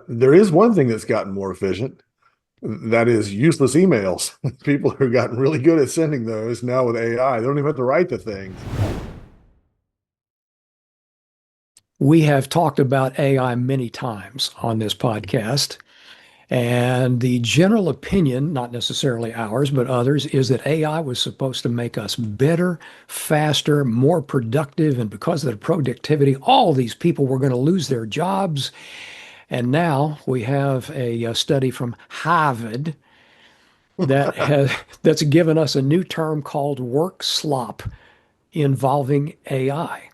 There is one thing that's gotten more efficient. That is useless emails. People have gotten really good at sending those now with AI. They don't even have to write the things. We have talked about AI many times on this podcast, and the general opinion, not necessarily ours, but others, is that AI was supposed to make us better, faster, more productive. And because of the productivity, all these people were going to lose their jobs. And now we have a study from Harvard that's given us a new term called work slop involving AI.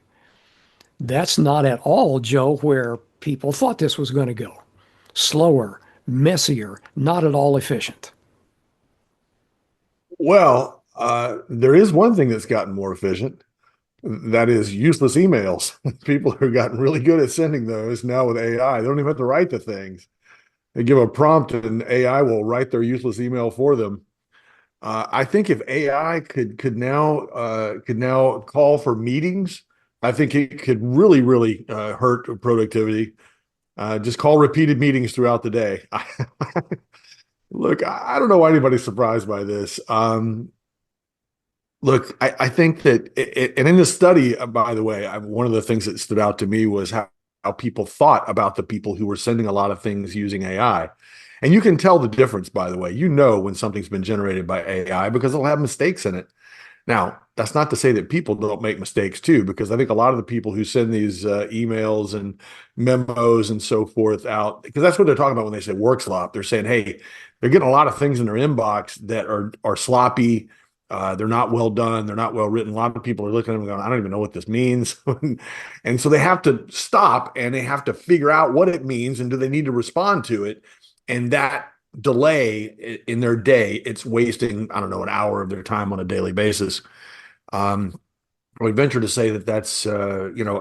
That's not at all, Joe, where people thought this was going to go. Slower, messier, not at all efficient. Well, there is one thing that's gotten more efficient. That is useless emails. People have gotten really good at sending those now with AI. They don't even have to write the things. They give a prompt and AI will write their useless email for them. I think if AI could now call for meetings, I think it could really hurt productivity. Just call repeated meetings throughout the day. Look, I don't know why anybody's surprised by this. Look, I think that, and in this study, by the way, one of the things that stood out to me was how people thought about the people who were sending a lot of things using AI. And you can tell the difference, by the way. You know when something's been generated by AI because it'll have mistakes in it. Now, that's not to say that people don't make mistakes too, because I think a lot of the people who send these emails and memos and so forth out, because that's what they're talking about when they say Workslop. They're saying, hey, they're getting a lot of things in their inbox that are sloppy. They're not well done. They're not well written. A lot of people are looking at them going, I don't even know what this means. And so they have to stop and they have to figure out what it means and do they need to respond to it. And that delay in their day, it's wasting, I don't know, an hour of their time on a daily basis. Um, I would venture to say that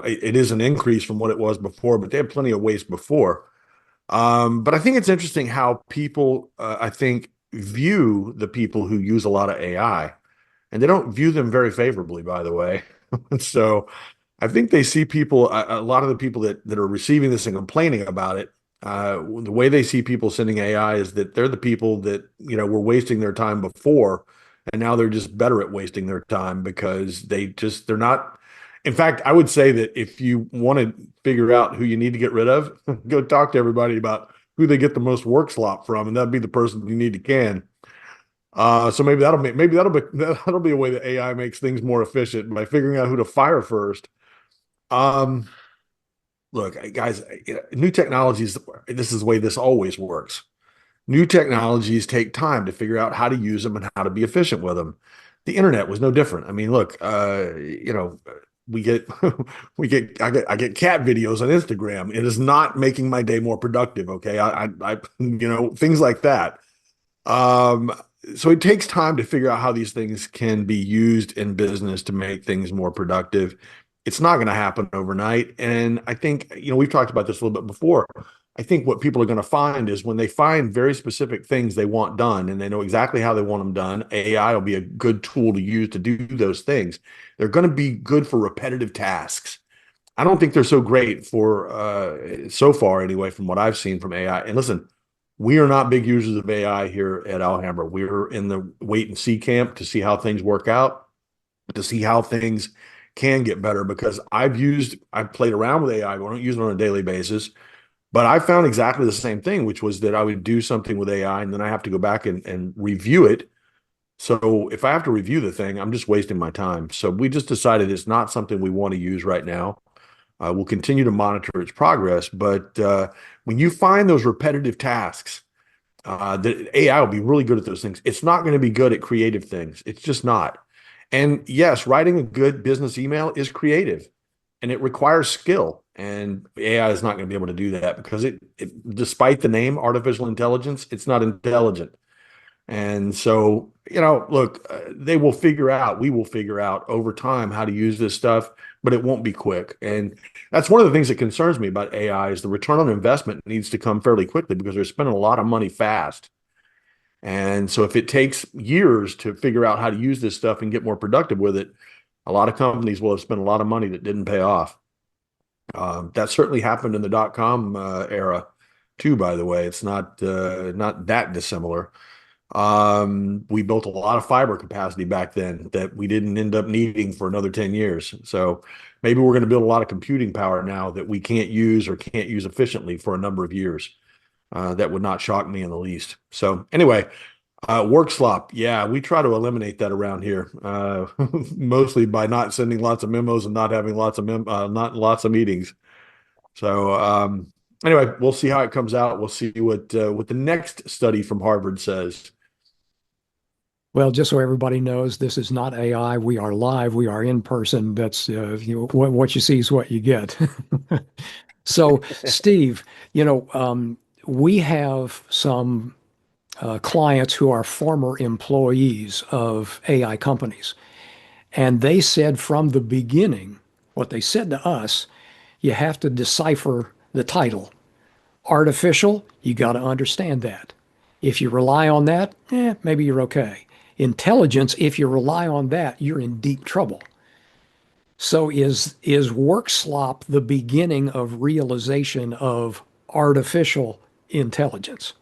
it is an increase from what it was before, but they had plenty of waste before. But I think it's interesting how people, I think, view the people who use a lot of AI, and they don't view them very favorably, by the way. So I think they see people, a lot of the people that are receiving this and complaining about it, the way they see people sending AI is that they're the people that, were wasting their time before, and now they're just better at wasting their time because they're not. In fact, I would say that if you want to figure out who you need to get rid of, go talk to everybody about who they get the most work slop from, and that'd be the person you need to can. So maybe that'll be a way that AI makes things more efficient by figuring out who to fire first. Um, Look, guys, new technologies, this is the way this always works. New technologies take time to figure out how to use them and how to be efficient with them. The internet was no different. I mean, look, we get I get cat videos on Instagram. It is not making my day more productive. Okay, things like that. Um, so it takes time to figure out how these things can be used in business to make things more productive. It's not going to happen overnight. And I think, we've talked about this a little bit before. I think what people are going to find is when they find very specific things they want done and they know exactly how they want them done, AI will be a good tool to use to do those things. They're going to be good for repetitive tasks. I don't think they're so great for so far anyway, from what I've seen from AI. And listen, we are not big users of AI here at Alhambra. We're in the wait and see camp to see how things work out, to see how things can get better because I've played around with AI, but I don't use it on a daily basis. But I found exactly the same thing, which was that I would do something with AI and then I have to go back and review it. So if I have to review the thing, I'm just wasting my time. So we just decided it's not something we want to use right now. We'll continue to monitor its progress, but when you find those repetitive tasks, the AI will be really good at those things. It's not going to be good at creative things. It's just not. And yes, writing a good business email is creative and it requires skill. And AI is not going to be able to do that because despite the name artificial intelligence, it's not intelligent. And so, look, we will figure out over time how to use this stuff, but it won't be quick. And that's one of the things that concerns me about AI is the return on investment needs to come fairly quickly because they're spending a lot of money fast. And so if it takes years to figure out how to use this stuff and get more productive with it, a lot of companies will have spent a lot of money that didn't pay off. That certainly happened in the dot-com era. too, by the way. It's not that dissimilar. We built a lot of fiber capacity back then that we didn't end up needing for another 10 years. So maybe we're going to build a lot of computing power now that we can't use or can't use efficiently for a number of years. That would not shock me in the least. So anyway, work slop. Yeah, we try to eliminate that around here, mostly by not sending lots of memos and not having not lots of meetings. So anyway, we'll see how it comes out. We'll see what the next study from Harvard says. Well, just so everybody knows, this is not AI. We are live. We are in person. That's what you see is what you get. So, Steve, we have some clients who are former employees of AI companies, and they said from the beginning, what they said to us, you have to decipher the title. Artificial, you got to understand that. If you rely on that, maybe you're okay. Intelligence, if you rely on that, you're in deep trouble. So is work slop the beginning of realization of artificial intelligence?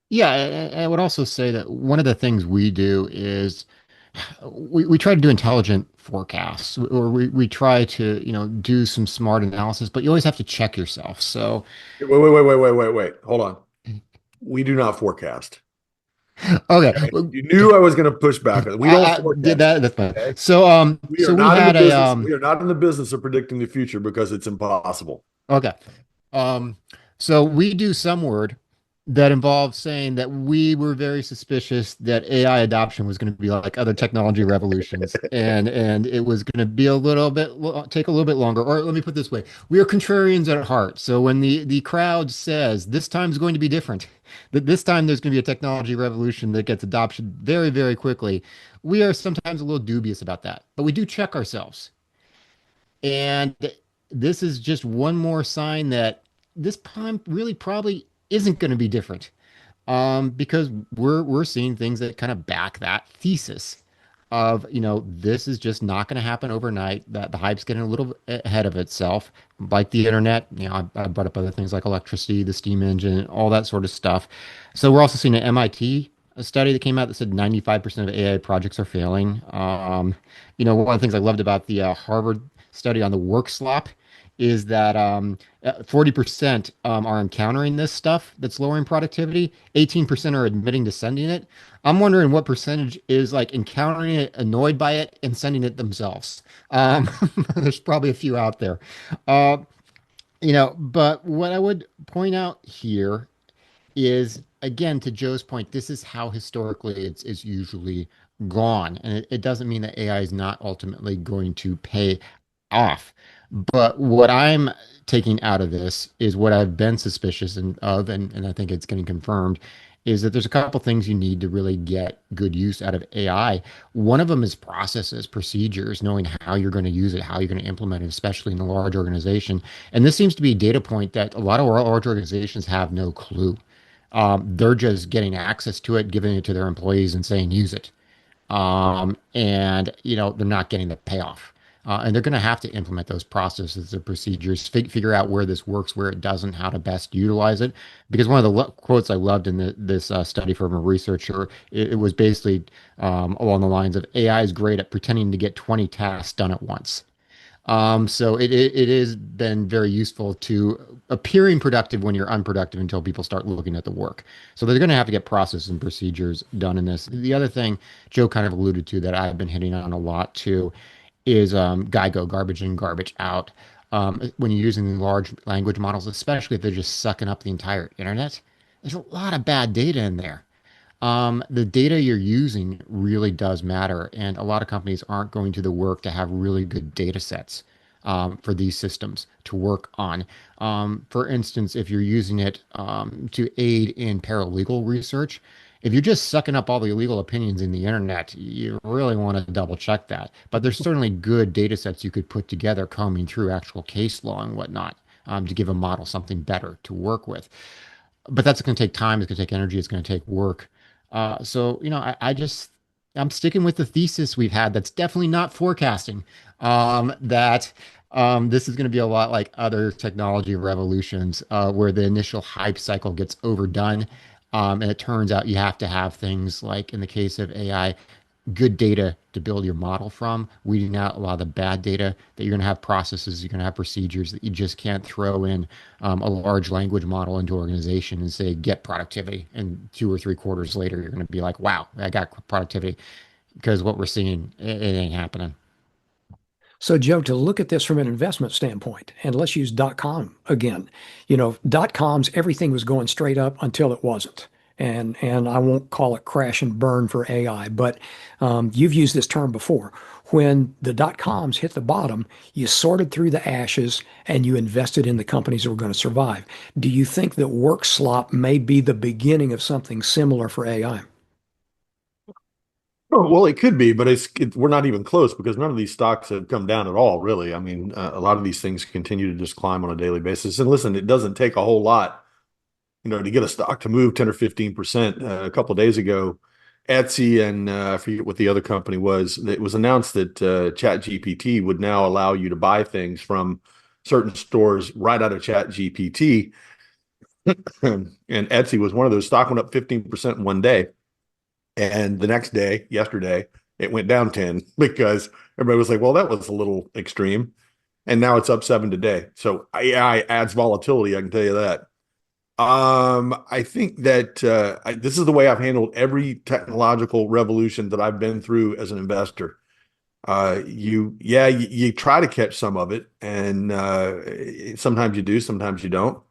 Yeah, I would also say that one of the things we do is we try to do intelligent forecasts, or we try to, do some smart analysis, but you always have to check yourself. So, Wait. Hold on. We do not forecast. okay, Okay. You knew I was going to push back. We don't I did forecast. that. That's fine. Okay. So, We are so we not in the had a business. We are not in the business of predicting the future because it's impossible. okay. Um, so we do some word that involves saying that we were very suspicious that AI adoption was going to be like other technology revolutions, and it was going to be take a little bit longer. Or let me put it this way: we are contrarians at heart. So when the crowd says this time is going to be different, that this time there's going to be a technology revolution that gets adoption very, very quickly, we are sometimes a little dubious about that. But we do check ourselves. And this is just one more sign that this time really probably isn't going to be different. Because we're seeing things that kind of back that thesis of, this is just not going to happen overnight, that the hype's getting a little ahead of itself, like the internet. I brought up other things like electricity, the steam engine, all that sort of stuff. So we're also seeing an MIT a study that came out that said 95% of AI projects are failing. One of the things I loved about the Harvard study on the Workslop is that 40% are encountering this stuff that's lowering productivity. 18% are admitting to sending it. I'm wondering what percentage is like encountering it, annoyed by it, and sending it themselves. There's probably a few out there. Uh, but what I would point out here is, again, to Joe's point, this is how historically it's usually gone. And it doesn't mean that AI is not ultimately going to pay off. But what I'm taking out of this is what I've been suspicious of, and I think it's getting confirmed, is that there's a couple things you need to really get good use out of AI. One of them is processes, procedures, knowing how you're going to use it, how you're going to implement it, especially in a large organization. And this seems to be a data point that a lot of large organizations have no clue. They're just getting access to it, giving it to their employees and saying, use it. And they're not getting the payoff. And they're going to have to implement those processes and procedures, figure out where this works, where it doesn't, how to best utilize it. Because one of the quotes I loved in this study from a researcher, it was basically along the lines of AI is great at pretending to get 20 tasks done at once. So it has been very useful to appearing productive when you're unproductive until people start looking at the work. So they're going to have to get processes and procedures done in this. The other thing Joe kind of alluded to that I've been hitting on a lot too is GIGO, garbage in, garbage out. When you're using large language models, especially if they're just sucking up the entire internet, there's a lot of bad data in there. The data you're using really does matter, and a lot of companies aren't going to the work to have really good data sets for these systems to work on. For instance, if you're using it to aid in paralegal research, if you're just sucking up all the illegal opinions in the internet, you really want to double check that. But there's certainly good data sets you could put together combing through actual case law and whatnot to give a model something better to work with. But that's going to take time. It's going to take energy. It's going to take work. So, I'm sticking with the thesis we've had that's definitely not forecasting. That This is going to be a lot like other technology revolutions, where the initial hype cycle gets overdone. And it turns out you have to have things like, in the case of AI, good data to build your model from, weeding out a lot of the bad data, that you're going to have processes, you're going to have procedures that you just can't throw in a large language model into an organization and say, get productivity. And 2 or 3 quarters later, you're going to be like, wow, I got productivity. Because what we're seeing, it ain't happening. So, Joe, to look at this from an investment standpoint, and let's use .com again. .coms, everything was going straight up until it wasn't. And I won't call it crash and burn for AI, but you've used this term before. When the .coms hit the bottom, you sorted through the ashes and you invested in the companies that were going to survive. Do you think that Workslop may be the beginning of something similar for AI? Oh, well, it could be, but we're not even close because none of these stocks have come down at all, really. I mean, a lot of these things continue to just climb on a daily basis. And listen, it doesn't take a whole lot, to get a stock to move 10 or 15%. A couple of days ago, Etsy and I forget what the other company was. It was announced that ChatGPT would now allow you to buy things from certain stores right out of ChatGPT. And Etsy was one of those. Stock went up 15% in one day. And the next day, yesterday, it went down 10 because everybody was like, well, that was a little extreme. And now it's up 7 today. So AI adds volatility, I can tell you that. I think that this is the way I've handled every technological revolution that I've been through as an investor. You try to catch some of it, and sometimes you do, sometimes you don't.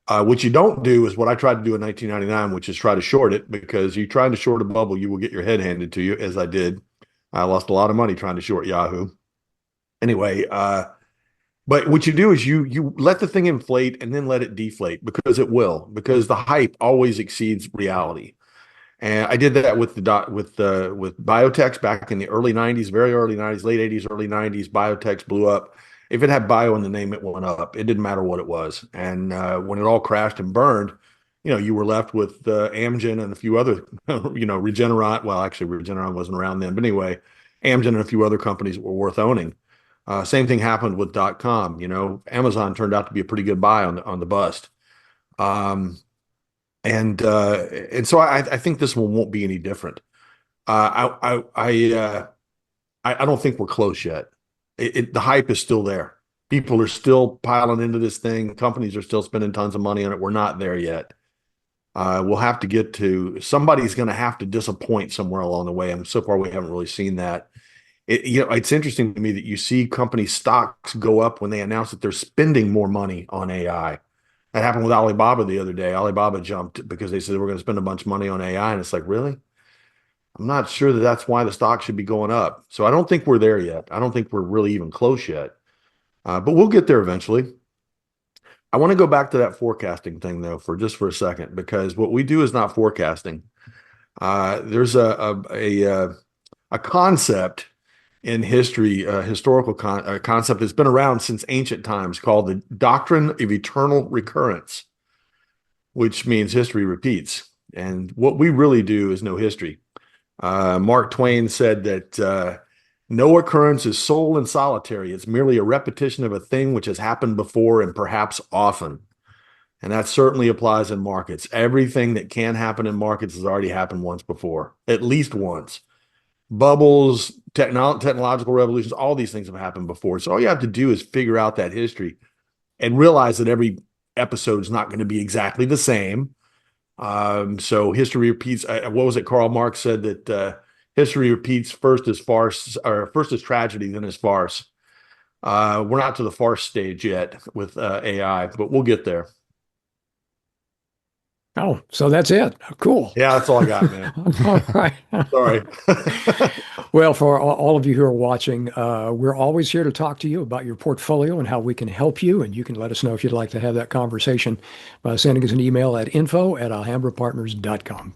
What you don't do is what I tried to do in 1999, which is try to short it, because you trying to short a bubble, you will get your head handed to you, as I did. I lost a lot of money trying to short Yahoo. Anyway, but what you do is you let the thing inflate and then let it deflate, because it will, because the hype always exceeds reality. And I did that with with biotechs back in the early 90s, very early 90s, late 80s, early 90s. Biotechs blew up. If it had bio in the name, it went up. It didn't matter what it was. And when it all crashed and burned, you were left with Amgen and a few other, Regeneron. Well, actually, Regeneron wasn't around then, but anyway, Amgen and a few other companies that were worth owning. Same thing happened with .com. Amazon turned out to be a pretty good buy on the bust. Um, and so I think this one won't be any different. I don't think we're close yet. The hype is still there. People are still piling into this thing. Companies are still spending tons of money on it. We're not there yet. We'll have to get to somebody's going to have to disappoint somewhere along the way. And so far, we haven't really seen that. It's interesting to me that you see company stocks go up when they announce that they're spending more money on AI. That happened with Alibaba the other day. Alibaba jumped because they said we're going to spend a bunch of money on AI, and it's like, really? I'm not sure that that's why the stock should be going up. So I don't think we're there yet. I don't think we're really even close yet. But we'll get there eventually. I want to go back to that forecasting thing though for a second, because what we do is not forecasting. There's a concept in history, concept that's been around since ancient times, called the doctrine of eternal recurrence, which means history repeats. And what we really do is know history. Mark Twain said that no occurrence is sole and solitary. It's merely a repetition of a thing which has happened before and perhaps often. And that certainly applies in markets. Everything that can happen in markets has already happened once before, at least once. Bubbles, technological revolutions, all these things have happened before. So all you have to do is figure out that history and realize that every episode is not going to be exactly the same. So history repeats. What was it? Karl Marx said that history repeats first as farce, or first as tragedy, then as farce. We're not to the farce stage yet with AI, but we'll get there. Oh, so that's it. Cool. Yeah, that's all I got, man. All right. Sorry. Well, for all of you who are watching, we're always here to talk to you about your portfolio and how we can help you. And you can let us know if you'd like to have that conversation by sending us an email at info@alhambrapartners.com.